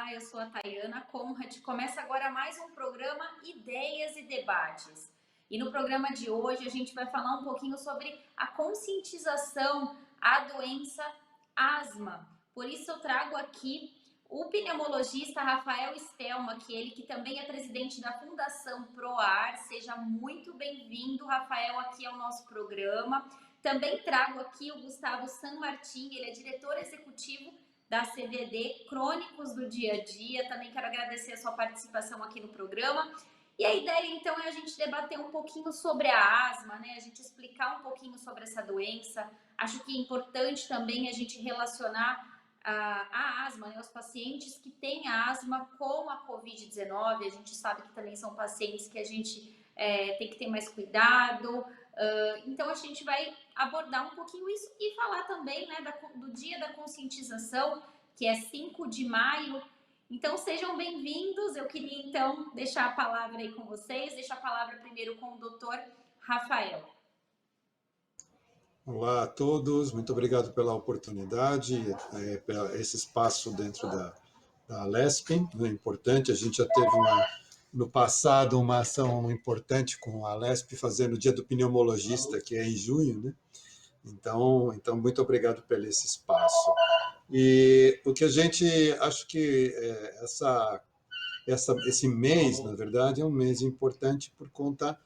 Olá, eu sou a Tayana Conrad. Começa agora mais um programa Ideias e Debates. E no programa de hoje a gente vai falar um pouquinho sobre a conscientização à doença asma. Por isso eu trago aqui o pneumologista Rafael Stelma, que também é presidente da Fundação ProAR. Seja muito bem-vindo, Rafael, aqui ao nosso programa. Também trago aqui o Gustavo San Martin, ele é diretor executivo da CVD Crônicos do Dia a Dia. Também quero agradecer a sua participação aqui no programa. E a ideia, então, é a gente debater um pouquinho sobre a asma, né? A gente explicar um pouquinho sobre essa doença. Acho que é importante também a gente relacionar a asma, né? Os pacientes que têm asma com a Covid-19. A gente sabe que também são pacientes que a gente tem que ter mais cuidado. Então, a gente vai abordar um pouquinho isso e falar também, né, do Dia da Conscientização, que é 5 de maio. Então, sejam bem-vindos. Eu queria, então, deixar a palavra aí com vocês. Deixo a palavra primeiro com o doutor Rafael. Olá a todos, muito obrigado pela oportunidade, pelo esse espaço dentro da Alesp. É importante, a gente já teve no passado uma ação importante com a Alesp, fazendo o Dia do Pneumologista, que é em junho, né? Então muito obrigado pelo esse espaço. E o que a gente, acho que esse mês, na verdade, é um mês importante por conta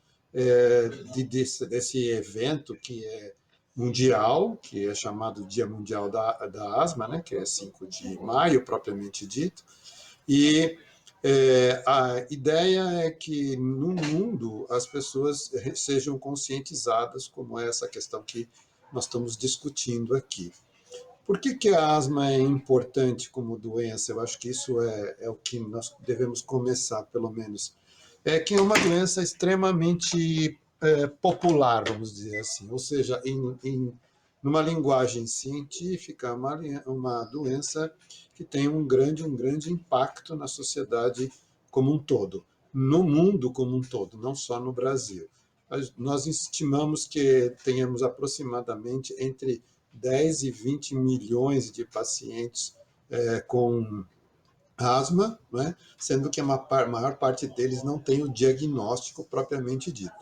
desse evento que é mundial, que é chamado Dia Mundial da Asma, né, que é 5 de maio, propriamente dito, e a ideia é que no mundo as pessoas sejam conscientizadas, como é essa questão que nós estamos discutindo aqui. Por que a asma é importante como doença? Eu acho que isso é o que nós devemos começar, pelo menos. É que é uma doença extremamente popular, vamos dizer assim, ou seja, numa linguagem científica, uma doença que tem um grande impacto na sociedade como um todo, no mundo como um todo, não só no Brasil. Nós estimamos que tenhamos aproximadamente entre 10 e 20 milhões de pacientes com asma, né? Sendo que a maior parte deles não tem o diagnóstico propriamente dito.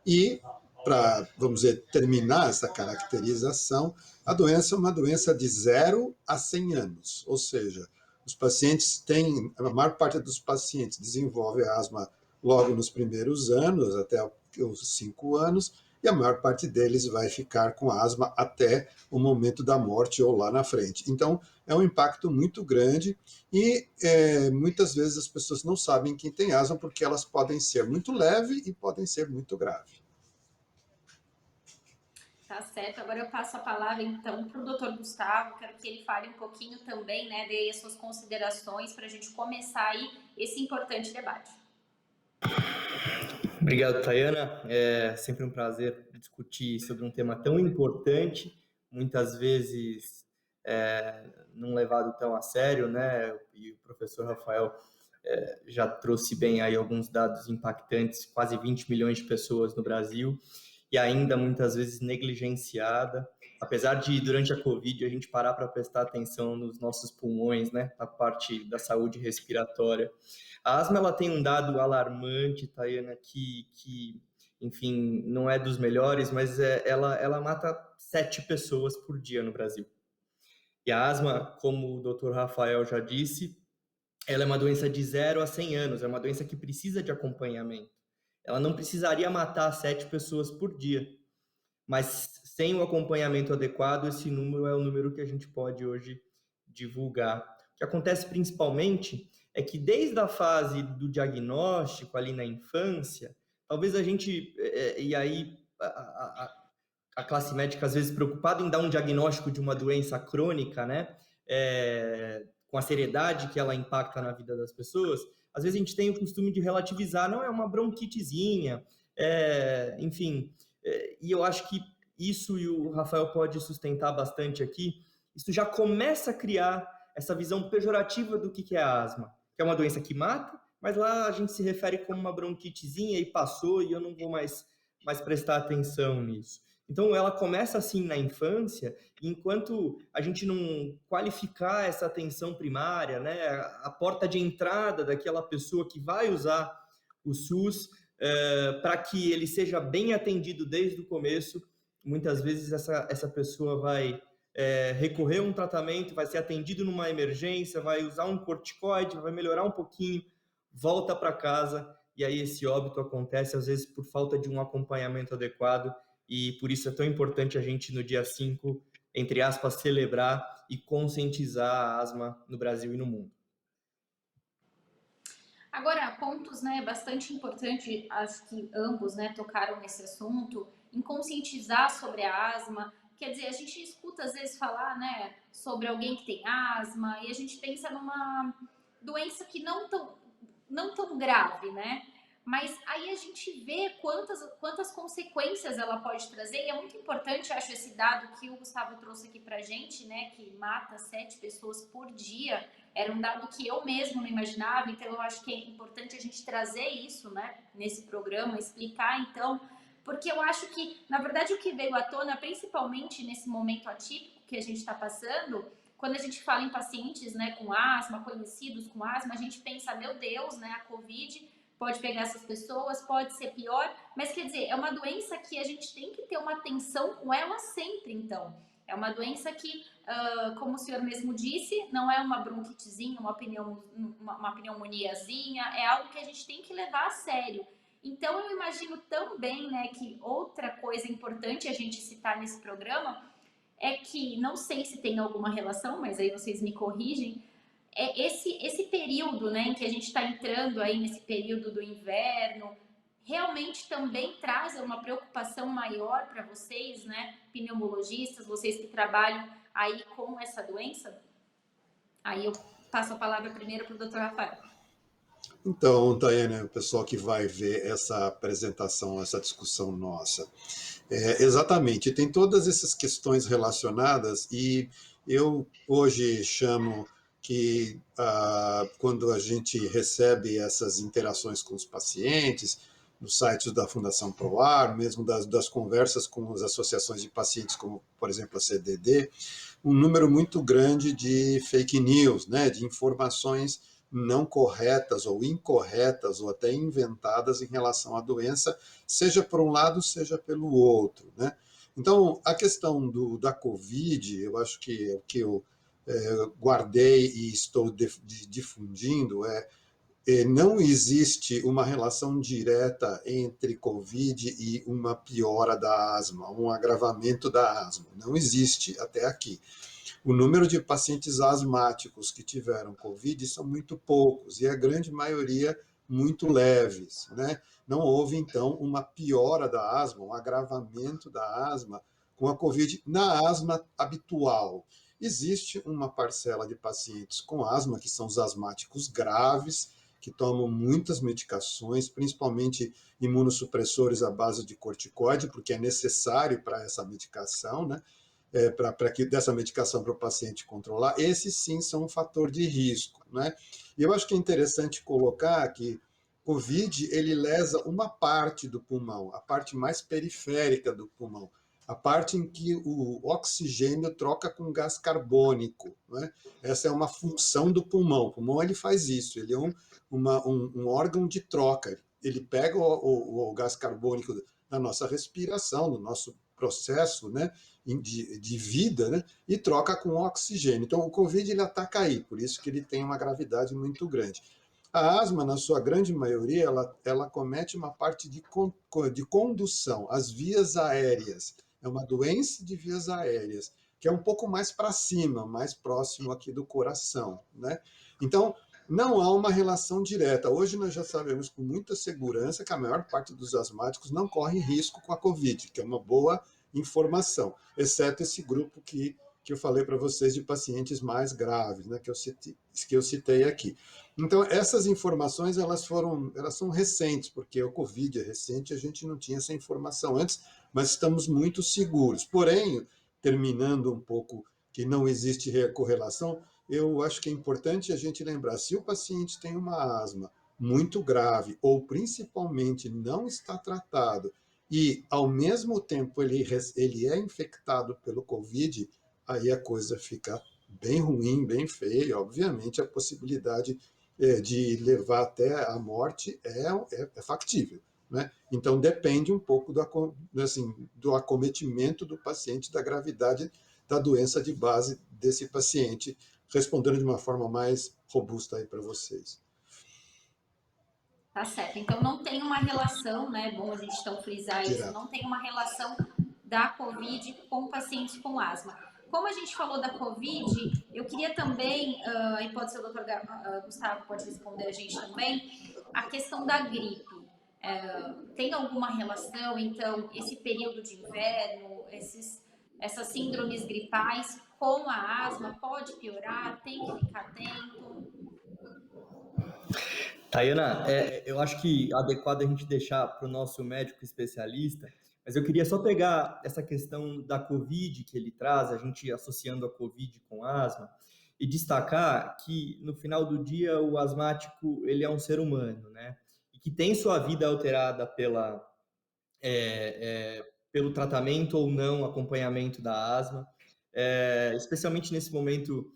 E, para, vamos dizer, terminar essa caracterização, a doença é uma doença de 0 a 100 anos, ou seja, a maior parte dos pacientes desenvolve asma logo nos primeiros anos, até os 5 anos, e a maior parte deles vai ficar com asma até o momento da morte ou lá na frente. Então, é um impacto muito grande e muitas vezes as pessoas não sabem quem tem asma porque elas podem ser muito leve e podem ser muito grave. Tá certo. Agora eu passo a palavra, então, para o doutor Gustavo. Quero que ele fale um pouquinho também, né, dê as suas considerações para a gente começar aí esse importante debate. Obrigado, Tayana. É sempre um prazer discutir sobre um tema tão importante, muitas vezes não levado tão a sério, né? E o professor Rafael já trouxe bem aí alguns dados impactantes, quase 20 milhões de pessoas no Brasil, e ainda muitas vezes negligenciada, apesar de, durante a Covid, a gente parar para prestar atenção nos nossos pulmões, né? A parte da saúde respiratória. A asma, ela tem um dado alarmante, Tayana, que enfim, não é dos melhores, mas ela mata 7 pessoas por dia no Brasil. E a asma, como o Dr. Rafael já disse, ela é uma doença de 0 a 100 anos, é uma doença que precisa de acompanhamento. Ela não precisaria matar 7 pessoas por dia, mas sem o acompanhamento adequado, esse número é o número que a gente pode hoje divulgar. O que acontece principalmente é que desde a fase do diagnóstico, ali na infância, talvez a gente, e aí a classe médica às vezes preocupada em dar um diagnóstico de uma doença crônica, né, com a seriedade que ela impacta na vida das pessoas, às vezes a gente tem o costume de relativizar, não é uma bronquitezinha, enfim, e eu acho que isso, e o Rafael pode sustentar bastante aqui, isso já começa a criar essa visão pejorativa do que é a asma, que é uma doença que mata, mas lá a gente se refere como uma bronquitezinha e passou, e eu não vou mais prestar atenção nisso. Então, ela começa assim na infância, e enquanto a gente não qualificar essa atenção primária, né, a porta de entrada daquela pessoa que vai usar o SUS, para que ele seja bem atendido desde o começo, muitas vezes essa pessoa vai recorrer a um tratamento, vai ser atendido numa emergência, vai usar um corticoide, vai melhorar um pouquinho, volta para casa, e aí esse óbito acontece, às vezes, por falta de um acompanhamento adequado, e por isso é tão importante a gente, no dia 5, entre aspas, celebrar e conscientizar a asma no Brasil e no mundo. Agora, pontos, né, bastante importante, acho que ambos, né, tocaram nesse assunto, em conscientizar sobre a asma. Quer dizer, a gente escuta às vezes falar, né, sobre alguém que tem asma e a gente pensa numa doença que não tão grave, né? Mas aí a gente vê quantas consequências ela pode trazer, e é muito importante, acho, esse dado que o Gustavo trouxe aqui pra gente, né? Que mata 7 pessoas por dia. Era um dado que eu mesmo não imaginava, então eu acho que é importante a gente trazer isso, né, nesse programa, explicar então, porque eu acho que, na verdade, o que veio à tona, principalmente nesse momento atípico que a gente está passando, quando a gente fala em pacientes, né, com asma, conhecidos com asma, a gente pensa, meu Deus, né, a Covid pode pegar essas pessoas, pode ser pior, mas quer dizer, é uma doença que a gente tem que ter uma atenção com ela sempre, então. É uma doença que, como o senhor mesmo disse, não é uma bronquitezinha, uma pneumoniazinha, é algo que a gente tem que levar a sério. Então, eu imagino também, né, que outra coisa importante a gente citar nesse programa é que, não sei se tem alguma relação, mas aí vocês me corrigem, é esse período, né, em que a gente está entrando aí nesse período do inverno, realmente também traz uma preocupação maior para vocês, né, pneumologistas, vocês que trabalham aí com essa doença? Aí eu passo a palavra primeiro para o Dr. Rafael. Então, Tayane, o pessoal que vai ver essa apresentação, essa discussão nossa. Exatamente, tem todas essas questões relacionadas e eu hoje chamo que quando a gente recebe essas interações com os pacientes, nos sites da Fundação ProAr, mesmo das conversas com as associações de pacientes, como, por exemplo, a CDD, um número muito grande de fake news, né, de informações não corretas ou incorretas ou até inventadas em relação à doença, seja por um lado, seja pelo outro, né? Então, a questão da Covid, eu acho que o que eu guardei e estou difundindo não existe uma relação direta entre Covid e uma piora da asma, um agravamento da asma. Não existe até aqui. O número de pacientes asmáticos que tiveram Covid são muito poucos, e a grande maioria muito leves, né? Não houve, então, uma piora da asma, um agravamento da asma com a Covid na asma habitual. Existe uma parcela de pacientes com asma, que são os asmáticos graves, que tomam muitas medicações, principalmente imunossupressores à base de corticoide, porque é necessário para essa medicação, né? Para que dessa medicação para o paciente controlar, esses sim são um fator de risco, né? E eu acho que é interessante colocar que COVID ele lesa uma parte do pulmão, a parte mais periférica do pulmão, a parte em que o oxigênio troca com gás carbônico, né? Essa é uma função do pulmão. O pulmão ele faz isso, ele é um órgão de troca. Ele pega o gás carbônico da nossa respiração, do nosso processo, né, de vida, né, e troca com oxigênio. Então, o Covid ele ataca aí, por isso que ele tem uma gravidade muito grande. A asma, na sua grande maioria, ela comete uma parte de condução, as vias aéreas. É uma doença de vias aéreas, que é um pouco mais para cima, mais próximo aqui do coração, né? Então, não há uma relação direta. Hoje nós já sabemos com muita segurança que a maior parte dos asmáticos não corre risco com a Covid, que é uma boa informação, exceto esse grupo que eu falei para vocês de pacientes mais graves, né, que eu citei aqui. Então, essas informações elas são recentes, porque o Covid é recente, a gente não tinha essa informação antes, mas estamos muito seguros. Porém, terminando um pouco que não existe correlação, eu acho que é importante a gente lembrar, se o paciente tem uma asma muito grave ou principalmente não está tratado e, ao mesmo tempo, ele é infectado pelo Covid, aí a coisa fica bem ruim, bem feia. Obviamente, a possibilidade de levar até a morte é factível. Né? Então, depende um pouco do acometimento do paciente, da gravidade da doença de base desse paciente, respondendo de uma forma mais robusta aí para vocês. Tá certo. Então não tem uma relação, né? Bom a gente então frisar isso, Direto. não tem uma relação da COVID com pacientes com asma. Como a gente falou da COVID, eu queria também, e pode ser o doutor Gustavo pode responder a gente também, a questão da gripe. Tem alguma relação, então, esse período de inverno, essas síndromes gripais com a asma? Pode piorar? Tem que ficar atento? Tayana, eu acho que é adequado a gente deixar para o nosso médico especialista, mas eu queria só pegar essa questão da Covid que ele traz, a gente associando a Covid com asma, e destacar que, no final do dia, o asmático ele é um ser humano, né? E que tem sua vida alterada pelo tratamento ou não acompanhamento da asma, especialmente nesse momento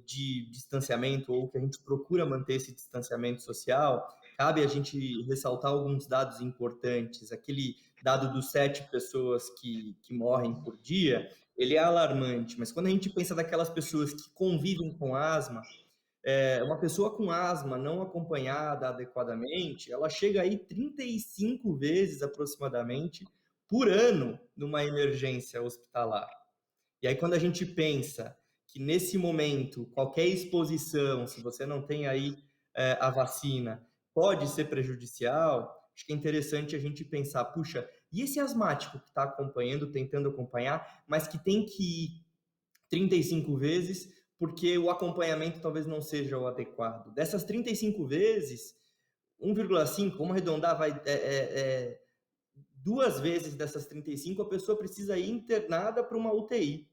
de distanciamento ou que a gente procura manter esse distanciamento social, cabe a gente ressaltar alguns dados importantes. Aquele dado dos 7 pessoas que morrem por dia, ele é alarmante, mas quando a gente pensa daquelas pessoas que convivem com asma, uma pessoa com asma não acompanhada adequadamente, ela chega aí 35 vezes aproximadamente por ano numa emergência hospitalar. E aí, quando a gente pensa que nesse momento, qualquer exposição, se você não tem aí a vacina, pode ser prejudicial, acho que é interessante a gente pensar, puxa, e esse asmático que está acompanhando, tentando acompanhar, mas que tem que ir 35 vezes, porque o acompanhamento talvez não seja o adequado. Dessas 35 vezes, 1,5, vamos arredondar, vai 2 vezes dessas 35 a pessoa precisa ir internada para uma UTI,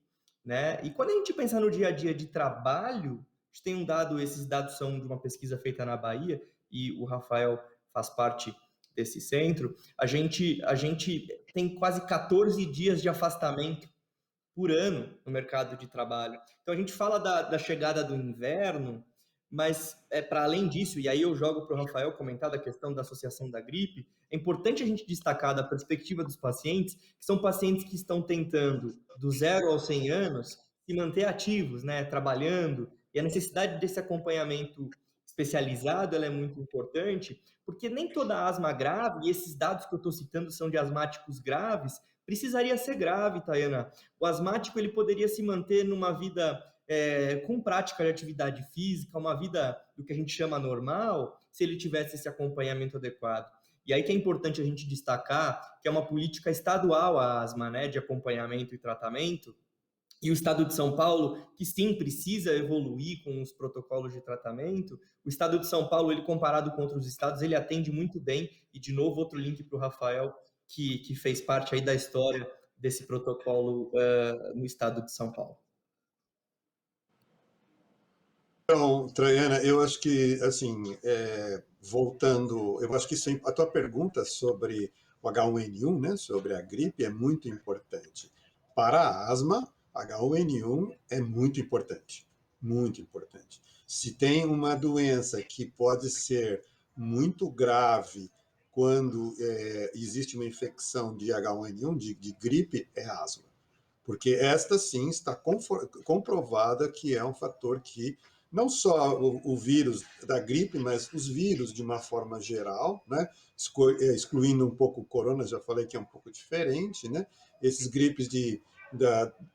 né? E quando a gente pensa no dia a dia de trabalho, a gente tem um dado, esses dados são de uma pesquisa feita na Bahia, e o Rafael faz parte desse centro, a gente tem quase 14 dias de afastamento por ano no mercado de trabalho. Então a gente fala da chegada do inverno, mas para além disso, e aí eu jogo para o Rafael comentar da questão da associação da gripe, é importante a gente destacar da perspectiva dos pacientes, que são pacientes que estão tentando, do 0 aos 100 anos, se manter ativos, né, trabalhando, e a necessidade desse acompanhamento especializado ela é muito importante, porque nem toda asma grave, e esses dados que eu estou citando são de asmáticos graves, precisaria ser grave, Tayana. O asmático ele poderia se manter numa vida com prática de atividade física, uma vida do que a gente chama normal, se ele tivesse esse acompanhamento adequado. E aí que é importante a gente destacar que é uma política estadual a asma, né, de acompanhamento e tratamento, e o Estado de São Paulo, que sim, precisa evoluir com os protocolos de tratamento, o Estado de São Paulo, ele comparado com outros estados, ele atende muito bem, e de novo outro link para o Rafael, que fez parte aí da história desse protocolo no Estado de São Paulo. Então, Traiana, eu acho que, assim, voltando, eu acho que a tua pergunta sobre o H1N1, né, sobre a gripe, é muito importante. Para a asma, H1N1 é muito importante, muito importante. Se tem uma doença que pode ser muito grave quando existe uma infecção de H1N1, de gripe, é a asma. Porque esta, sim, está comprovada que é um fator que não só o vírus da gripe, mas os vírus de uma forma geral, né? Excluindo um pouco o corona, já falei que é um pouco diferente, né? Esses gripes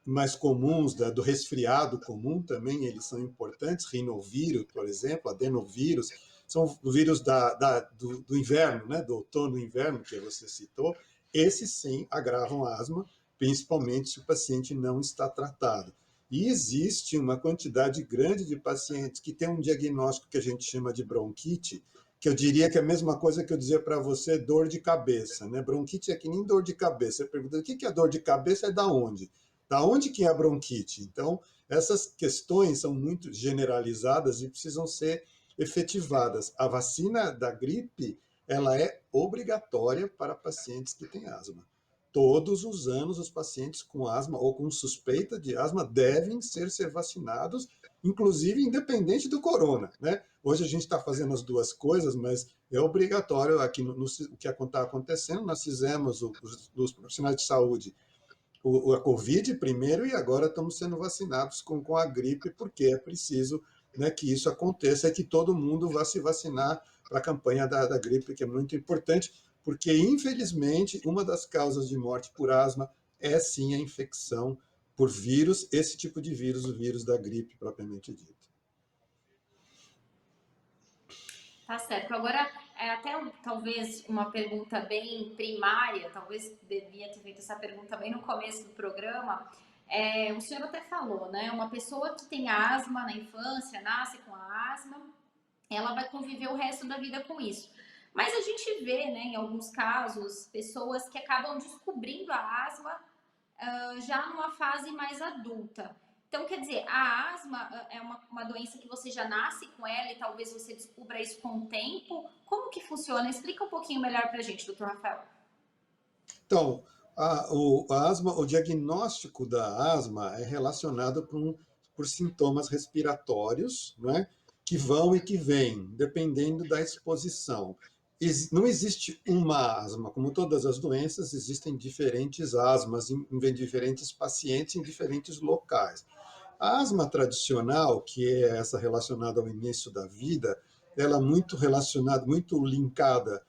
mais comuns, do resfriado comum também, eles são importantes, rinovírus, por exemplo, adenovírus, são vírus do inverno, né? Do outono e inverno, que você citou, esses sim agravam a asma, principalmente se o paciente não está tratado. E existe uma quantidade grande de pacientes que têm um diagnóstico que a gente chama de bronquite, que eu diria que é a mesma coisa que eu dizer para você dor de cabeça, né? Bronquite é que nem dor de cabeça. Você pergunta, o que é dor de cabeça? É da onde? Da onde que é a bronquite? Então, essas questões são muito generalizadas e precisam ser efetivadas. A vacina da gripe, ela é obrigatória para pacientes que têm asma. Todos os anos, os pacientes com asma ou com suspeita de asma devem ser vacinados, inclusive independente do corona, né? Hoje a gente está fazendo as duas coisas, mas é obrigatório aqui o que está acontecendo. Nós fizemos, os profissionais de saúde, a Covid primeiro, e agora estamos sendo vacinados com a gripe, porque é preciso, né, que isso aconteça e que todo mundo vá se vacinar para a campanha da gripe, que é muito importante, porque, infelizmente, uma das causas de morte por asma é, sim, a infecção por vírus, esse tipo de vírus, o vírus da gripe propriamente dito. Tá certo. Agora, até talvez uma pergunta bem primária, talvez devia ter feito essa pergunta bem no começo do programa. O senhor até falou, né? Uma pessoa que tem asma na infância, nasce com a asma, ela vai conviver o resto da vida com isso. Mas a gente vê, né, em alguns casos, pessoas que acabam descobrindo a asma já numa fase mais adulta. Então, quer dizer, a asma é uma doença que você já nasce com ela e talvez você descubra isso com o tempo. Como que funciona? Explica um pouquinho melhor pra gente, doutor Rafael. Então, a asma, o diagnóstico da asma é relacionado por sintomas respiratórios, né, que vão e que vêm, dependendo da exposição. Não existe uma asma, como todas as doenças, existem diferentes asmas em diferentes pacientes, em diferentes locais. A asma tradicional, que é essa relacionada ao início da vida, ela é muito relacionada, muito linkada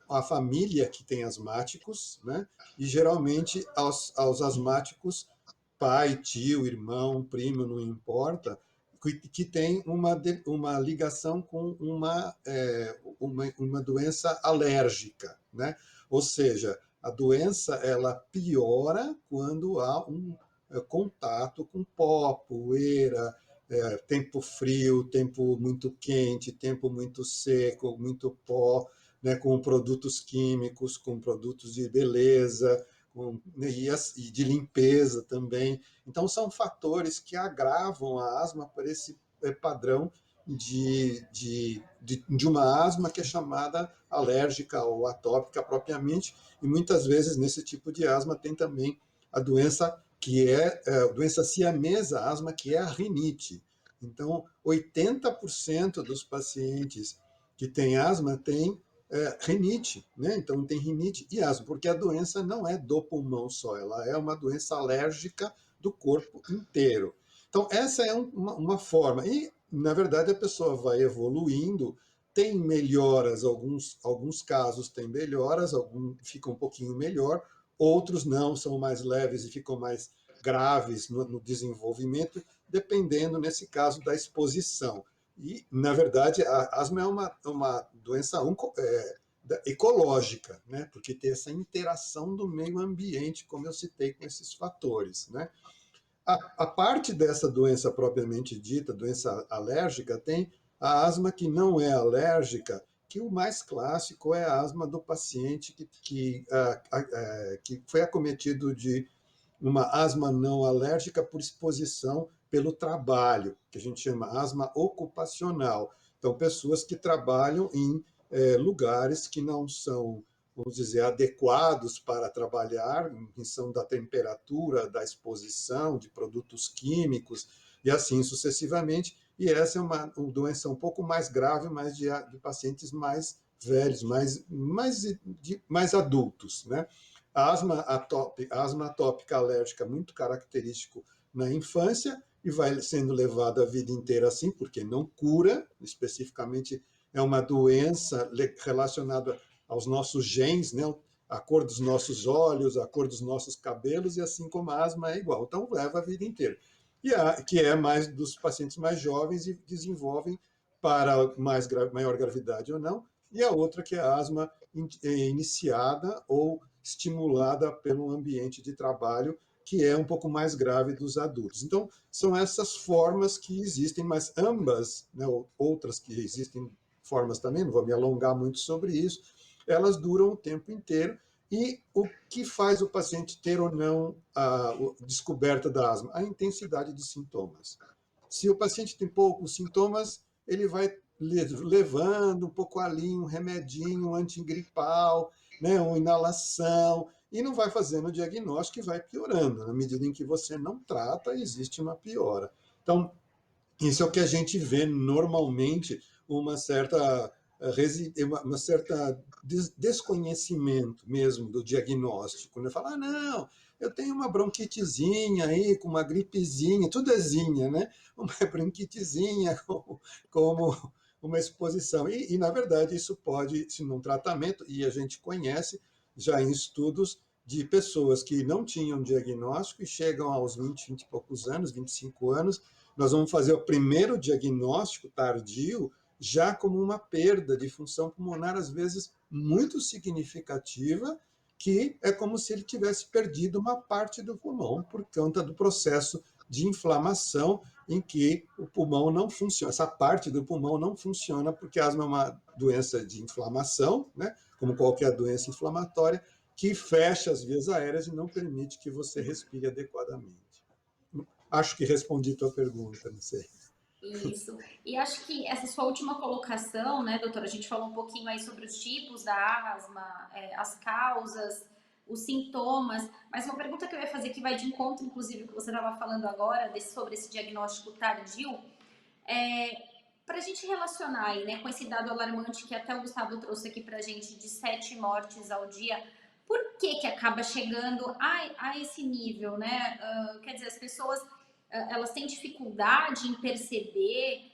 à família que tem asmáticos, né? E geralmente aos asmáticos, pai, tio, irmão, primo, não importa, que tem uma ligação com uma doença alérgica, né? Ou seja, a doença ela piora quando há contato com pó, poeira, tempo frio, tempo muito quente, tempo muito seco, muito pó, né, com produtos químicos, com produtos de beleza, e de limpeza também. Então, são fatores que agravam a asma por esse padrão de uma asma que é chamada alérgica ou atópica propriamente, e muitas vezes nesse tipo de asma tem também a doença que é a doença siamesa asma, que é a rinite. Então, 80% dos pacientes que têm asma têm rinite, né? Então tem rinite e asma, porque a doença não é do pulmão só, ela é uma doença alérgica do corpo inteiro. Então essa é uma forma, e na verdade a pessoa vai evoluindo, tem melhoras, alguns casos tem melhoras, alguns ficam um pouquinho melhor, outros não, são mais leves e ficam mais graves no desenvolvimento, dependendo, nesse caso, da exposição. E, na verdade, a asma é uma doença ecológica, né? Porque tem essa interação do meio ambiente, como eu citei, com esses fatores, né? A parte dessa doença propriamente dita, doença alérgica, tem a asma que não é alérgica, que o mais clássico é a asma do paciente que foi acometido de uma asma não alérgica por exposição pelo trabalho, que a gente chama asma ocupacional. Então, pessoas que trabalham em lugares que não são, vamos dizer, adequados para trabalhar, em função da temperatura, da exposição, de produtos químicos, e assim sucessivamente. E essa é uma doença um pouco mais grave, mas de pacientes mais velhos, mais adultos, né? A asma atópica alérgica muito característico na infância e vai sendo levado a vida inteira assim, porque não cura, especificamente é uma doença relacionada aos nossos genes, né? A cor dos nossos olhos, a cor dos nossos cabelos, e assim como a asma é igual. Então, leva a vida inteira. Que é mais dos pacientes mais jovens e desenvolvem para maior gravidade ou não. E a outra que é a asma iniciada ou estimulada pelo ambiente de trabalho, que é um pouco mais grave dos adultos. Então, são essas formas que existem, mas ambas, né, outras que existem, formas também, não vou me alongar muito sobre isso, elas duram o tempo inteiro. E o que faz o paciente ter ou não a descoberta da asma? A intensidade de sintomas. Se o paciente tem poucos sintomas, ele vai levando um pouco ali um remedinho, um antigripal, né, uma inalação, e não vai fazendo o diagnóstico e vai piorando. Na medida em que você não trata, existe uma piora. Então, isso é o que a gente vê normalmente, uma certa uma certa desconhecimento mesmo do diagnóstico. Né? Falar, ah, não, eu tenho uma bronquitezinha aí, com uma gripezinha, tudo é zinha, né? Uma bronquitezinha como uma exposição. Na verdade, isso pode, se num tratamento, e a gente conhece já em estudos de pessoas que não tinham diagnóstico e chegam aos 20, 20 e poucos anos, 25 anos, nós vamos fazer o primeiro diagnóstico tardio já como uma perda de função pulmonar, às vezes muito significativa, que é como se ele tivesse perdido uma parte do pulmão por conta do processo de inflamação em que o pulmão não funciona, essa parte do pulmão não funciona, porque a asma é uma doença de inflamação, né? Como qualquer doença inflamatória, que fecha as vias aéreas e não permite que você respire adequadamente. Acho que respondi a tua pergunta, não sei. Isso. E acho que essa sua última colocação, né, doutora? A gente falou um pouquinho aí sobre os tipos da asma, as causas, os sintomas, mas uma pergunta que eu ia fazer que vai de encontro, inclusive, o que você estava falando agora, sobre esse diagnóstico tardio, para a gente relacionar aí, né, com esse dado alarmante que até o Gustavo trouxe aqui para a gente de 7 mortes ao dia, por que acaba chegando a esse nível, né? Quer dizer, as pessoas elas têm dificuldade em perceber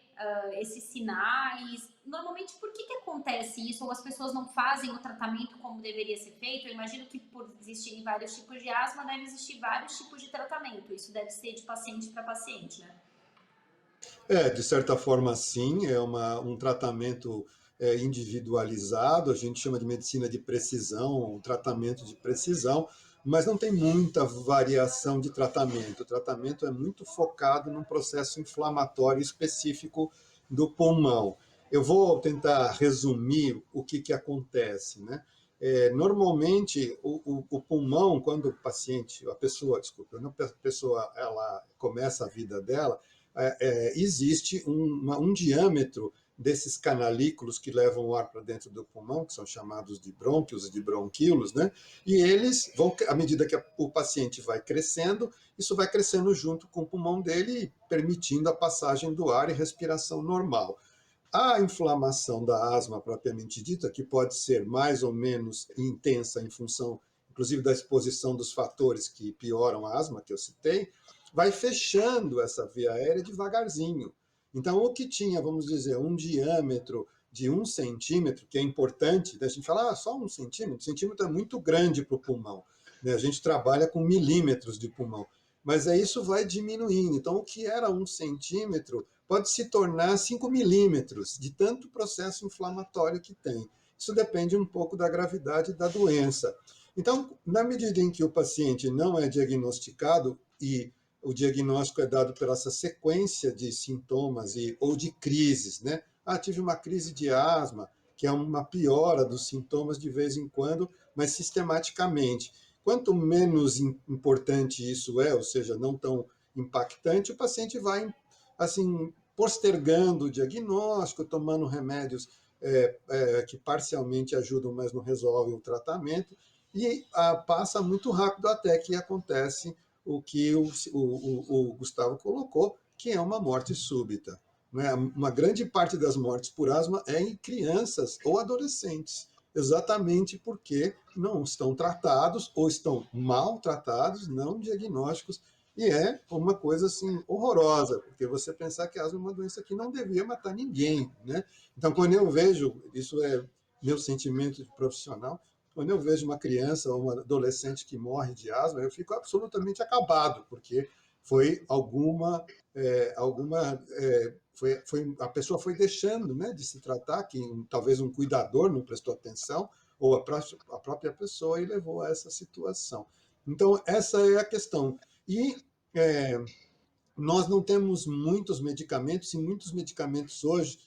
esses sinais. Normalmente, por que acontece isso? Ou as pessoas não fazem o tratamento como deveria ser feito? Eu imagino que por existirem vários tipos de asma, deve existir vários tipos de tratamento. Isso deve ser de paciente para paciente, né? De certa forma, sim, é um tratamento individualizado, a gente chama de medicina de precisão, um tratamento de precisão, mas não tem muita variação de tratamento. O tratamento é muito focado num processo inflamatório específico do pulmão. Eu vou tentar resumir o que acontece, né? Normalmente, o pulmão, quando o paciente, a pessoa, desculpa, quando a pessoa ela começa a vida dela, existe um diâmetro desses canalículos que levam o ar para dentro do pulmão, que são chamados de brônquios e de bronquíolos, né? E eles vão, à medida que o paciente vai crescendo, isso vai crescendo junto com o pulmão dele, permitindo a passagem do ar e respiração normal. A inflamação da asma propriamente dita, que pode ser mais ou menos intensa em função, inclusive, da exposição dos fatores que pioram a asma, que eu citei, vai fechando essa via aérea devagarzinho. Então, o que tinha, vamos dizer, um diâmetro de 1 centímetro, que é importante, né? A gente fala, só 1 centímetro? 1 centímetro é muito grande para o pulmão, né? A gente trabalha com milímetros de pulmão, mas isso vai diminuindo. Então, o que era 1 centímetro pode se tornar 5 milímetros, de tanto processo inflamatório que tem. Isso depende um pouco da gravidade da doença. Então, na medida em que o paciente não é diagnosticado e o diagnóstico é dado por essa sequência de sintomas ou de crises, né? Tive uma crise de asma, que é uma piora dos sintomas de vez em quando, mas sistematicamente. Quanto menos importante isso é, ou seja, não tão impactante, o paciente vai, assim, postergando o diagnóstico, tomando remédios que parcialmente ajudam, mas não resolvem o tratamento, e passa muito rápido até que acontece o que o Gustavo colocou, que é uma morte súbita. Né? Uma grande parte das mortes por asma é em crianças ou adolescentes, exatamente porque não estão tratados ou estão mal tratados, não diagnósticos, e é uma coisa assim horrorosa, porque você pensar que a asma é uma doença que não devia matar ninguém, né? Então, quando eu vejo, isso é meu sentimento de profissional, quando eu vejo uma criança ou uma adolescente que morre de asma, eu fico absolutamente acabado, porque foi a pessoa foi deixando, né, de se tratar, que talvez um cuidador não prestou atenção, ou a própria pessoa, e levou a essa situação. Então, essa é a questão. E nós não temos muitos medicamentos, e muitos medicamentos hoje,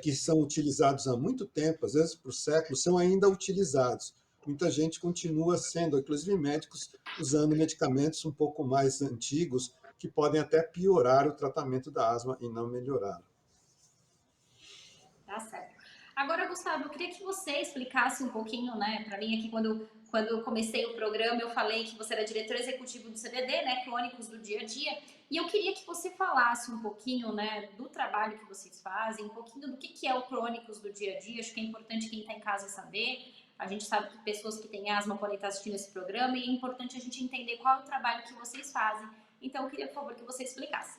que são utilizados há muito tempo, às vezes por séculos, são ainda utilizados. Muita gente continua sendo, inclusive médicos, usando medicamentos um pouco mais antigos, que podem até piorar o tratamento da asma e não melhorar. Agora, Gustavo, eu queria que você explicasse um pouquinho, né, para mim aqui quando eu comecei o programa, eu falei que você era diretor executivo do CDD, né, Crônicos do Dia a Dia, e eu queria que você falasse um pouquinho, né, do trabalho que vocês fazem, um pouquinho do que é o Crônicos do Dia a Dia. Acho que é importante quem está em casa saber. A gente sabe que pessoas que têm asma podem estar assistindo esse programa e é importante a gente entender qual é o trabalho que vocês fazem. Então, eu queria, por favor, que você explicasse.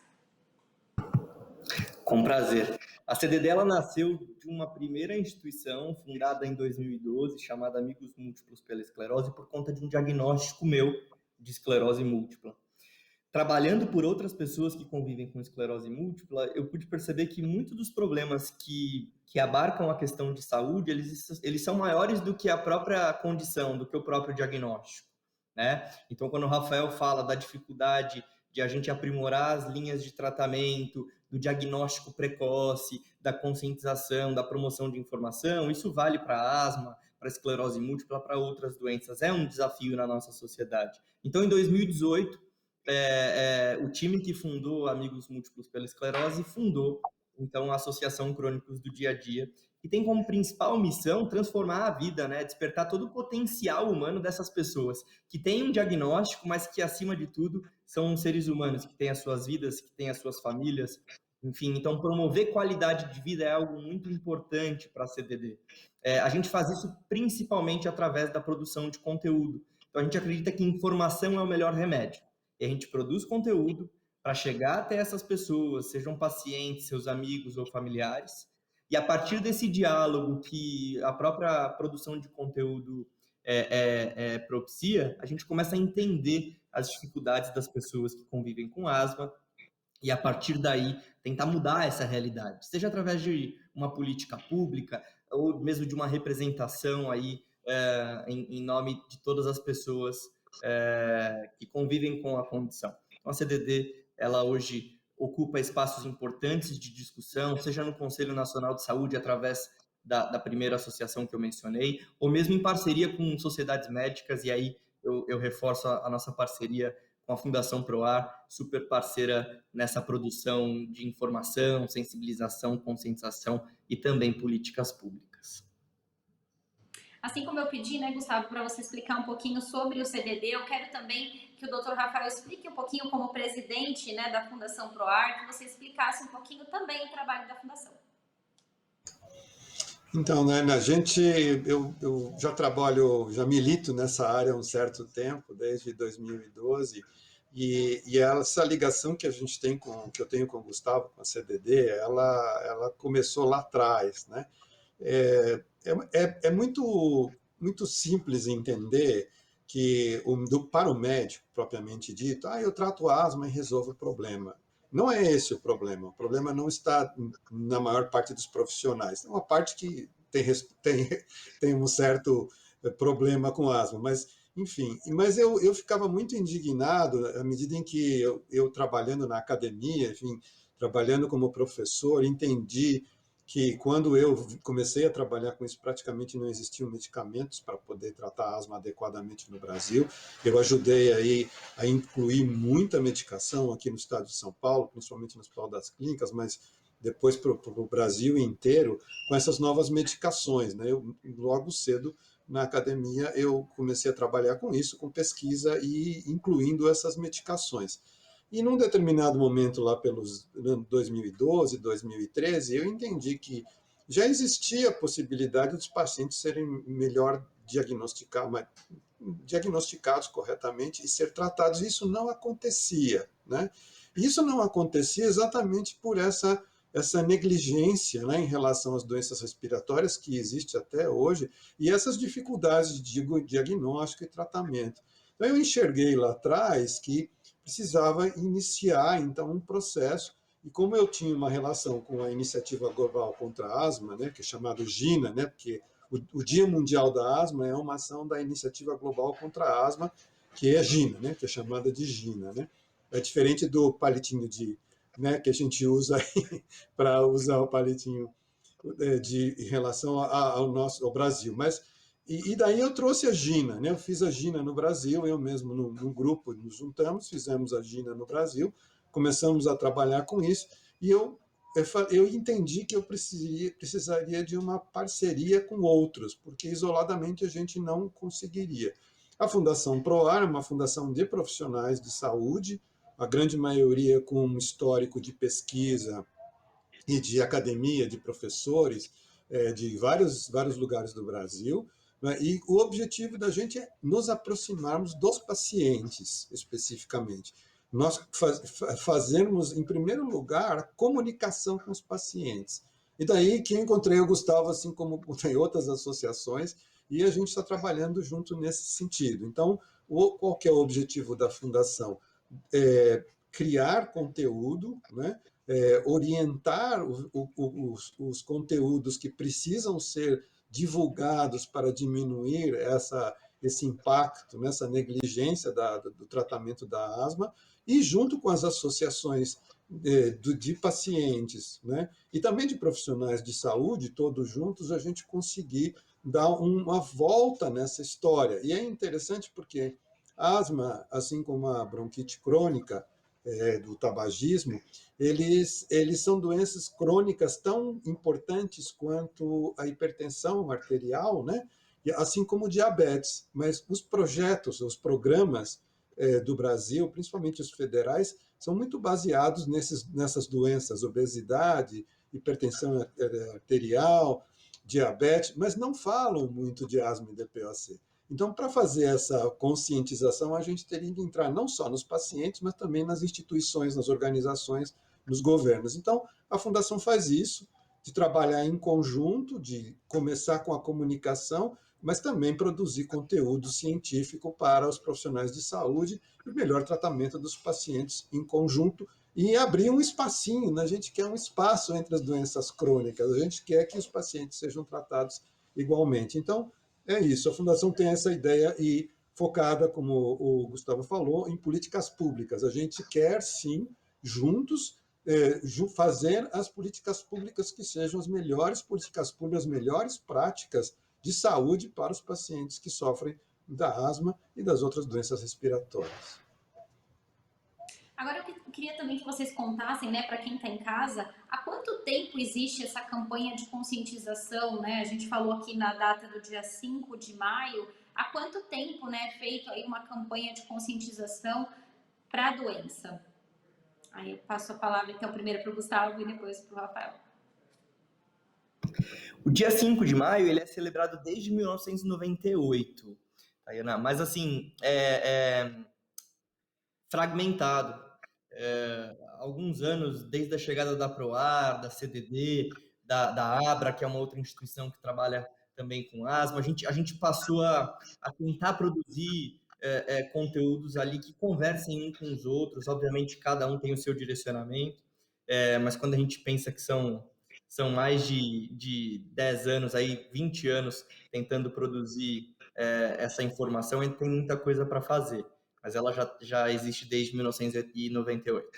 Com prazer. A CDD ela nasceu de uma primeira instituição fundada em 2012, chamada Amigos Múltiplos pela Esclerose, por conta de um diagnóstico meu de esclerose múltipla. Trabalhando por outras pessoas que convivem com esclerose múltipla, eu pude perceber que muitos dos problemas que abarcam a questão de saúde, eles são maiores do que a própria condição, do que o próprio diagnóstico, né? Então, quando o Rafael fala da dificuldade de a gente aprimorar as linhas de tratamento, do diagnóstico precoce, da conscientização, da promoção de informação, isso vale para asma, para esclerose múltipla, para outras doenças. É um desafio na nossa sociedade. Então, em 2018, o time que fundou Amigos Múltiplos pela Esclerose fundou, então, a Associação Crônicos do Dia a Dia, que tem como principal missão transformar a vida, né? Despertar todo o potencial humano dessas pessoas que têm um diagnóstico, mas que, acima de tudo, são seres humanos, que têm as suas vidas, que têm as suas famílias, enfim. Então, promover qualidade de vida é algo muito importante para a CDD. A gente faz isso principalmente através da produção de conteúdo. Então, a gente acredita que informação é o melhor remédio. E a gente produz conteúdo para chegar até essas pessoas, sejam pacientes, seus amigos ou familiares, e a partir desse diálogo que a própria produção de conteúdo propicia, a gente começa a entender as dificuldades das pessoas que convivem com asma e, a partir daí, tentar mudar essa realidade, seja através de uma política pública ou mesmo de uma representação aí em nome de todas as pessoas que convivem com a condição. Então, a CDD, ela hoje ocupa espaços importantes de discussão, seja no Conselho Nacional de Saúde, através da primeira associação que eu mencionei, ou mesmo em parceria com sociedades médicas, e aí eu reforço a nossa parceria com a Fundação Proar, super parceira nessa produção de informação, sensibilização, conscientização e também políticas públicas. Assim como eu pedi, né, Gustavo, para você explicar um pouquinho sobre o CDD, eu quero também que o Dr. Rafael explique um pouquinho como presidente, né, da Fundação Proar, que você explicasse um pouquinho também o trabalho da Fundação. Então, né, eu já trabalho, já milito nessa área há um certo tempo, desde 2012, e essa ligação que a gente tem que eu tenho com o Gustavo, com a CDD, ela começou lá atrás, né? É muito simples entender que para o médico, propriamente dito, eu trato asma e resolvo o problema. Não é esse o problema não está na maior parte dos profissionais. Tem uma parte que tem um certo problema com asma, mas, enfim. Mas eu ficava muito indignado à medida em que eu trabalhando na academia, enfim, trabalhando como professor, entendi que quando eu comecei a trabalhar com isso, praticamente não existiam medicamentos para poder tratar asma adequadamente no Brasil. Eu ajudei aí a incluir muita medicação aqui no estado de São Paulo, principalmente no Hospital das Clínicas, mas depois para o Brasil inteiro, com essas novas medicações, né? Logo cedo, na academia, eu comecei a trabalhar com isso, com pesquisa e incluindo essas medicações. E num determinado momento, lá pelos 2012, 2013, eu entendi que já existia a possibilidade dos pacientes serem melhor diagnosticados corretamente e ser tratados. Isso não acontecia, né? Isso não acontecia exatamente por essa negligência, né, em relação às doenças respiratórias que existe até hoje e essas dificuldades de diagnóstico e tratamento. Então, eu enxerguei lá atrás que precisava iniciar, então, um processo, e como eu tinha uma relação com a Iniciativa Global contra a Asma, né, que é chamado GINA, né, porque o Dia Mundial da Asma é uma ação da Iniciativa Global contra a Asma, que é GINA, né, que é chamada de GINA, né? É diferente do palitinho né, que a gente usa para usar o palitinho em relação ao Brasil, mas e daí eu trouxe a GINA, né? Eu fiz a GINA no Brasil, eu mesmo num grupo nos juntamos, fizemos a GINA no Brasil, começamos a trabalhar com isso, e eu eu entendi que eu precisaria de uma parceria com outros, porque isoladamente a gente não conseguiria. A Fundação PROAR é uma fundação de profissionais de saúde, a grande maioria com um histórico de pesquisa e de academia, de professores, de vários lugares do Brasil, né? E o objetivo da gente é nos aproximarmos dos pacientes, especificamente. Nós fazermos, em primeiro lugar, a comunicação com os pacientes. E daí que eu encontrei o Gustavo, assim como tem outras associações, e a gente está trabalhando junto nesse sentido. Então, qual que é o objetivo da Fundação? Criar conteúdo, né? Orientar os conteúdos que precisam ser divulgados para diminuir esse impacto, né, essa negligência do tratamento da asma, e junto com as associações de pacientes, né, e também de profissionais de saúde, todos juntos, a gente conseguir dar uma volta nessa história. E é interessante porque a asma, assim como a bronquite crônica, do tabagismo, eles são doenças crônicas tão importantes quanto a hipertensão arterial, né? Assim como o diabetes. Mas os projetos, os programas do Brasil, principalmente os federais, são muito baseados nessas doenças, obesidade, hipertensão arterial, diabetes, mas não falam muito de asma e DPOC. Então, para fazer essa conscientização, a gente teria que entrar não só nos pacientes, mas também nas instituições, nas organizações, nos governos. Então, a Fundação faz isso, de trabalhar em conjunto, de começar com a comunicação, mas também produzir conteúdo científico para os profissionais de saúde e o melhor tratamento dos pacientes em conjunto e abrir um espacinho, né? A gente quer um espaço entre as doenças crônicas, a gente quer que os pacientes sejam tratados igualmente. Então, é isso, a Fundação tem essa ideia e focada, como o Gustavo falou, em políticas públicas. A gente quer, sim, juntos, fazer as políticas públicas que sejam as melhores políticas públicas, as melhores práticas de saúde para os pacientes que sofrem da asma e das outras doenças respiratórias. Agora eu queria também que vocês contassem, né, para quem está em casa, há quanto tempo existe essa campanha de conscientização, né? A gente falou aqui na data do dia 5 de maio, há quanto tempo, né, é feito aí uma campanha de conscientização para a doença? Aí eu passo a palavra então primeiro para o Gustavo e depois para o Rafael. O dia 5 de maio ele é celebrado desde 1998, Tayana, mas assim, fragmentado. Alguns anos, desde a chegada da PROAR, da CDD, da ABRA, que é uma outra instituição que trabalha também com asma, a gente passou a tentar produzir conteúdos ali que conversem uns com os outros. Obviamente, cada um tem o seu direcionamento, mas quando a gente pensa que são mais de 10 anos, aí 20 anos tentando produzir essa informação, tem muita coisa para fazer. Mas ela já existe desde 1998.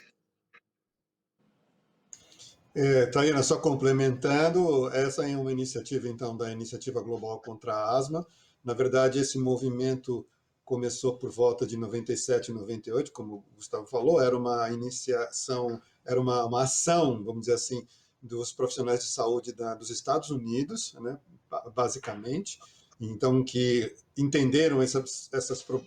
Taina, só complementando, essa é uma iniciativa, então, da Iniciativa Global contra a Asma. Na verdade, esse movimento começou por volta de 97 e 98, como o Gustavo falou, era uma iniciação, era uma ação, vamos dizer assim, dos profissionais de saúde dos Estados Unidos, né, basicamente, então, que entenderam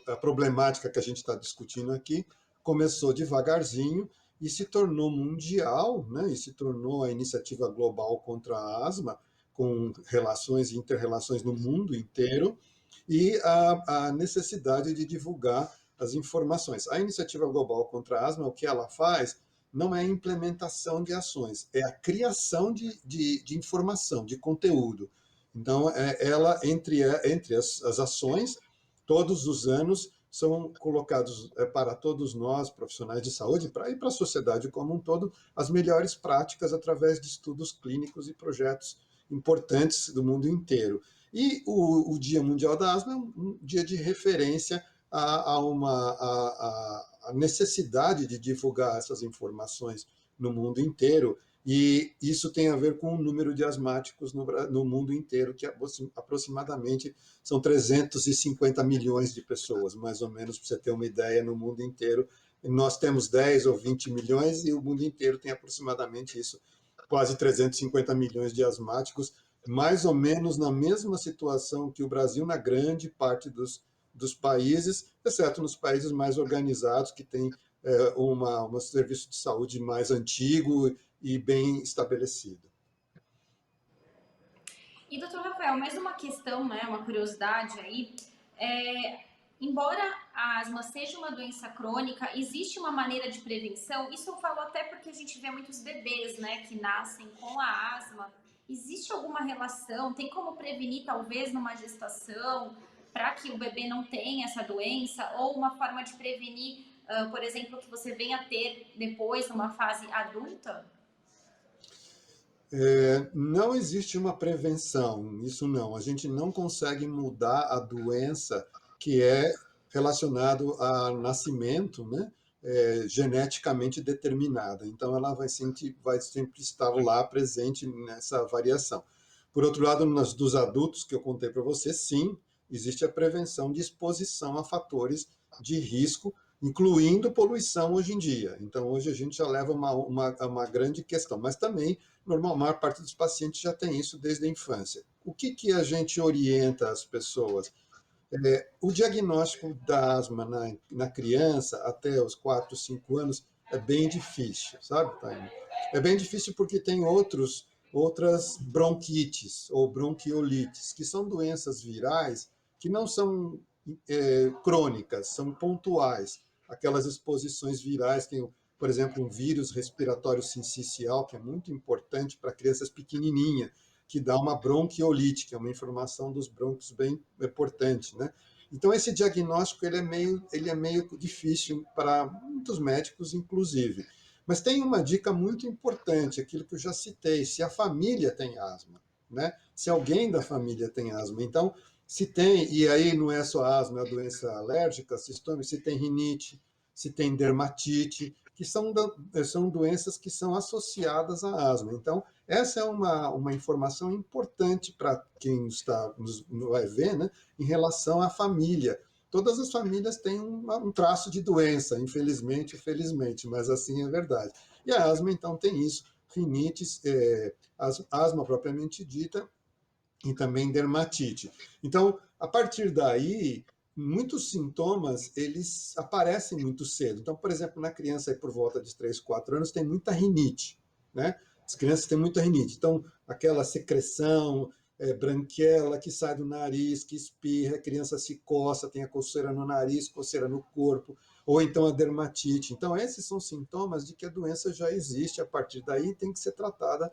a problemática que a gente está discutindo aqui, começou devagarzinho e se tornou mundial, né, e se tornou a iniciativa global contra a asma, com relações e inter-relações no mundo inteiro, e a necessidade de divulgar as informações. A iniciativa global contra a asma, o que ela faz, não é a implementação de ações, é a criação de informação, de conteúdo. Então, ela, entre as ações, todos os anos, são colocados para todos nós, profissionais de saúde, e para a sociedade como um todo, as melhores práticas através de estudos clínicos e projetos importantes do mundo inteiro. E o Dia Mundial da Asma é um dia de referência a necessidade de divulgar essas informações no mundo inteiro, e isso tem a ver com o número de asmáticos no mundo inteiro, que aproximadamente são 350 milhões de pessoas, mais ou menos, para você ter uma ideia, no mundo inteiro. Nós temos 10 ou 20 milhões e o mundo inteiro tem aproximadamente isso. quase 350 milhões de asmáticos, mais ou menos na mesma situação que o Brasil, na grande parte dos países, exceto nos países mais organizados, que têm um serviço de saúde mais antigo e bem estabelecido. E, doutor Rafael, mais uma questão, né, uma curiosidade aí, embora a asma seja uma doença crônica, existe uma maneira de prevenção? Isso eu falo até porque a gente vê muitos bebês, né, que nascem com a asma. Existe alguma relação? Tem como prevenir, talvez, numa gestação, para que o bebê não tenha essa doença? Ou uma forma de prevenir, por exemplo, que você venha a ter depois, numa fase adulta? Não existe uma prevenção, isso não. A gente não consegue mudar a doença que é relacionado ao nascimento, né? Geneticamente determinada. Então, ela vai sempre estar lá presente nessa variação. Por outro lado, dos adultos que eu contei para você, sim, existe a prevenção de exposição a fatores de risco, incluindo poluição hoje em dia. Então, hoje a gente já leva uma grande questão, mas também a maior parte dos pacientes já tem isso desde a infância. O que a gente orienta as pessoas? O diagnóstico da asma na criança, até os 4, 5 anos, é bem difícil, sabe, Taime? É bem difícil porque tem outras bronquites ou bronquiolites, que são doenças virais que não são crônicas, são pontuais. Aquelas exposições virais, tem, por exemplo, um vírus respiratório sincicial, que é muito importante para crianças pequenininhas, que dá uma bronquiolite, que é uma inflamação dos brônquios bem importante, né? Então, esse diagnóstico ele é meio difícil para muitos médicos, inclusive. Mas tem uma dica muito importante, aquilo que eu já citei, se a família tem asma, né? Se alguém da família tem asma. Então, se tem, e aí não é só asma, é a doença alérgica, se tem rinite, se tem dermatite, que são doenças que são associadas à asma. Então, essa é uma informação importante para quem vai ver, né, em relação à família. Todas as famílias têm um traço de doença, infelizmente ou felizmente, mas assim é verdade. E a asma, então, tem isso, rinites, asma propriamente dita, e também dermatite. Então, a partir daí, muitos sintomas, eles aparecem muito cedo. Então, por exemplo, na criança aí por volta de 3, 4 anos, tem muita rinite, né? As crianças têm muita rinite. Então, aquela secreção branquela que sai do nariz, que espirra, a criança se coça, tem a coceira no nariz, coceira no corpo, ou então a dermatite. Então, esses são sintomas de que a doença já existe. A partir daí, tem que ser tratada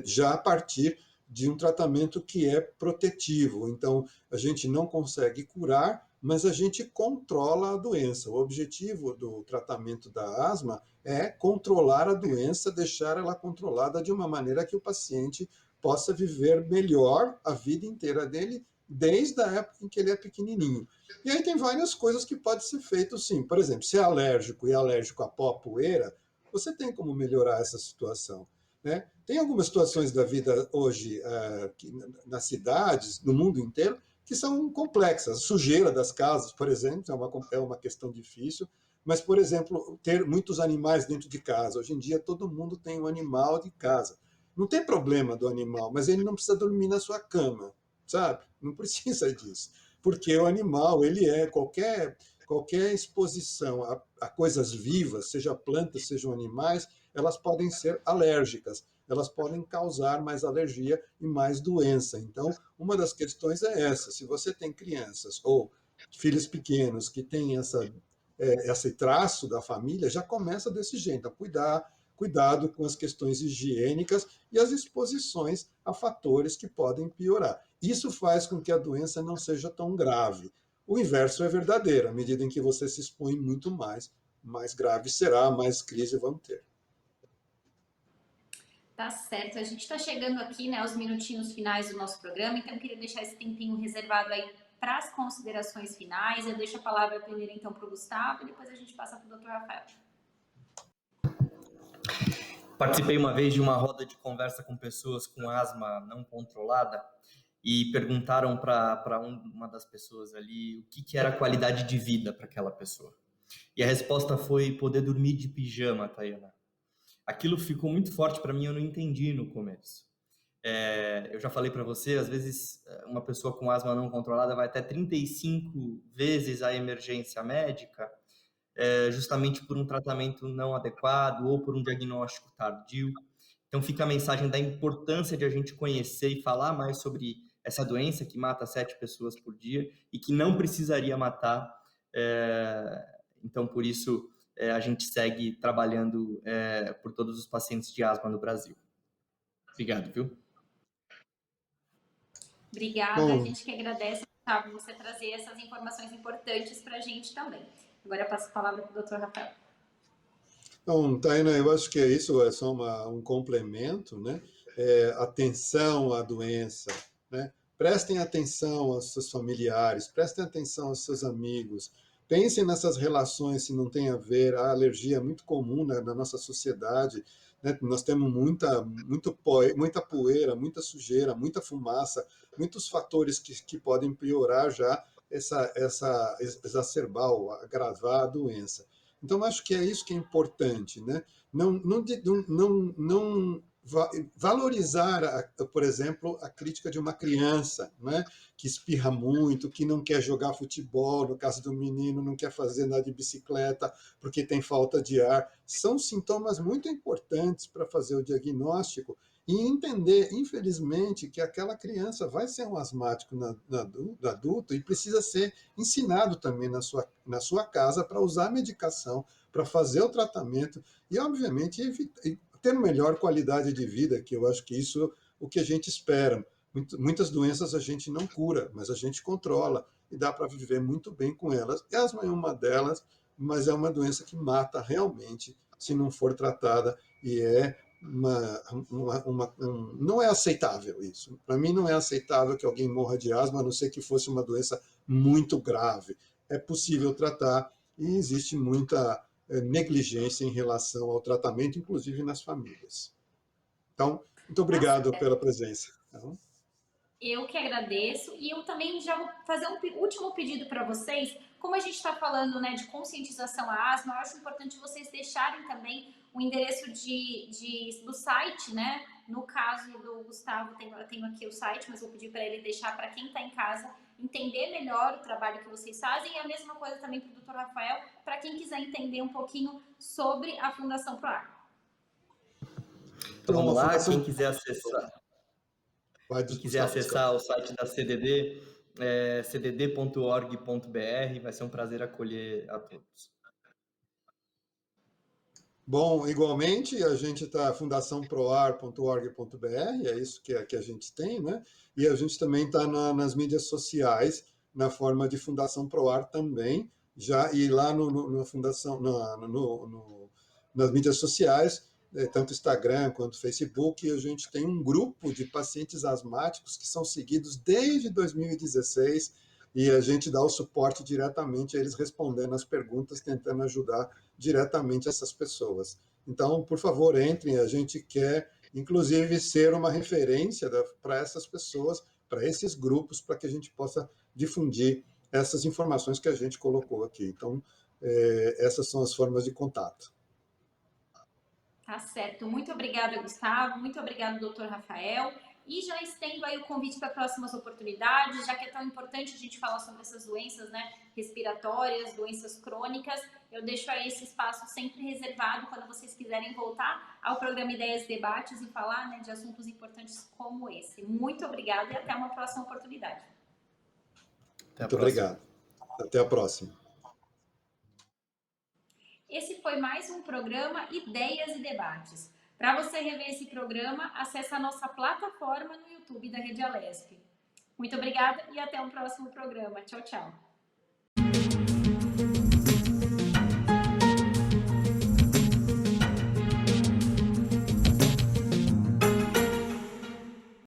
já a partir de um tratamento que é protetivo. Então, a gente não consegue curar, mas a gente controla a doença. O objetivo do tratamento da asma é controlar a doença, deixar ela controlada de uma maneira que o paciente possa viver melhor a vida inteira dele, desde a época em que ele é pequenininho. E aí tem várias coisas que podem ser feitas, sim. Por exemplo, se é alérgico e alérgico a pó, poeira, você tem como melhorar essa situação, né? Tem algumas situações da vida hoje, nas cidades, no mundo inteiro, que são complexas. A sujeira das casas, por exemplo, é uma questão difícil, mas, por exemplo, ter muitos animais dentro de casa. Hoje em dia, todo mundo tem um animal de casa. Não tem problema do animal, mas ele não precisa dormir na sua cama, sabe? Não precisa disso. Porque o animal, ele qualquer exposição a coisas vivas, seja plantas, sejam animais, elas podem ser alérgicas, elas podem causar mais alergia e mais doença. Então, uma das questões é essa: se você tem crianças ou filhos pequenos que têm esse traço da família, já começa desse jeito, a cuidado com as questões higiênicas e as exposições a fatores que podem piorar. Isso faz com que a doença não seja tão grave. O inverso é verdadeiro: à medida em que você se expõe muito mais grave será, mais crise vão ter. Tá certo. A gente está chegando aqui, né, aos minutinhos finais do nosso programa, então eu queria deixar esse tempinho reservado aí para as considerações finais. Eu deixo a palavra primeiro, então, para o Gustavo, e depois a gente passa para o Dr. Rafael. Participei uma vez de uma roda de conversa com pessoas com asma não controlada e perguntaram para uma das pessoas ali o que era a qualidade de vida para aquela pessoa. E a resposta foi poder dormir de pijama, Tayana. aquilo ficou muito forte para mim, eu não entendi no começo. Eu já falei para você, às vezes uma pessoa com asma não controlada vai até 35 vezes a emergência médica, justamente por um tratamento não adequado ou por um diagnóstico tardio. Então fica a mensagem da importância de a gente conhecer e falar mais sobre essa doença que mata 7 pessoas por dia e que não precisaria matar. Então, por isso, a gente segue trabalhando por todos os pacientes de asma no Brasil. Obrigado, viu? Obrigada, a Bom, gente que agradece, Gustavo, você trazer essas informações importantes para a gente também. Agora eu passo a palavra para o Dr. Rafael. então, Taina, eu acho que isso é só um complemento, né? Atenção à doença, né? Prestem atenção aos seus familiares, prestem atenção aos seus amigos, pensem nessas relações se não tem a ver. A alergia é muito comum na nossa sociedade, né? Nós temos muita poeira, muita sujeira, muita fumaça, muitos fatores que podem piorar já exacerbar ou agravar a doença. Então, acho que é isso que é importante, né? Não valorizar, por exemplo, a crítica de uma criança, né? Que espirra muito, que não quer jogar futebol, no caso do menino, não quer fazer nada de bicicleta porque tem falta de ar. São sintomas muito importantes para fazer o diagnóstico e entender, infelizmente, que aquela criança vai ser um asmático no adulto e precisa ser ensinado também na sua casa para usar a medicação, para fazer o tratamento e, obviamente, ter melhor qualidade de vida, que eu acho que isso é o que a gente espera. Muitas doenças a gente não cura, mas a gente controla e dá para viver muito bem com elas. Asma é uma delas, mas é uma doença que mata realmente se não for tratada e não é aceitável isso. Para mim não é aceitável que alguém morra de asma, a não ser que fosse uma doença muito grave. É possível tratar e existe muita negligência em relação ao tratamento, inclusive nas famílias. Então, muito Tá obrigado certo. pela presença. Então, Eu que agradeço e eu também já vou fazer um último pedido para vocês. Como a gente está falando, né, de conscientização à asma, eu acho importante vocês deixarem também o endereço do site, né? No caso do Gustavo, eu tenho aqui o site, mas vou pedir para ele deixar para quem está em casa entender melhor o trabalho que vocês fazem e a mesma coisa também para o Dr. Rafael, para quem quiser entender um pouquinho sobre a Fundação PROAR. Então então vamos a lá, Fundação quem quiser Gustavo, desculpa. acessar o site da CDD, cdd.org.br, vai ser um prazer acolher a todos. Bom, igualmente, a gente está fundaçãoproar.org.br, é isso que a gente tem, né? E a gente também está nas mídias sociais, na forma de Fundação Proar também, já, e lá no Fundação, nas mídias sociais, tanto Instagram quanto Facebook, a gente tem um grupo de pacientes asmáticos que são seguidos desde 2016 e a gente dá o suporte diretamente a eles respondendo as perguntas, tentando ajudar diretamente essas pessoas. Então, por favor, entrem, a gente quer, inclusive, ser uma referência para essas pessoas, para esses grupos, para que a gente possa difundir essas informações que a gente colocou aqui. Então, essas são as formas de contato. Tá certo. Muito obrigada, Gustavo. Muito obrigado, doutor Rafael. E já estendo aí o convite para próximas oportunidades, já que é tão importante a gente falar sobre essas doenças, né, respiratórias, doenças crônicas. Eu deixo aí esse espaço sempre reservado quando vocês quiserem voltar ao programa Ideias e Debates e falar, né, de assuntos importantes como esse. Muito obrigada e até uma próxima oportunidade. Muito obrigado. Até a próxima. Esse foi mais um programa Ideias e Debates. Para você rever esse programa, acesse a nossa plataforma no YouTube da Rede Alesp. Muito obrigada e até o próximo programa. Tchau, tchau.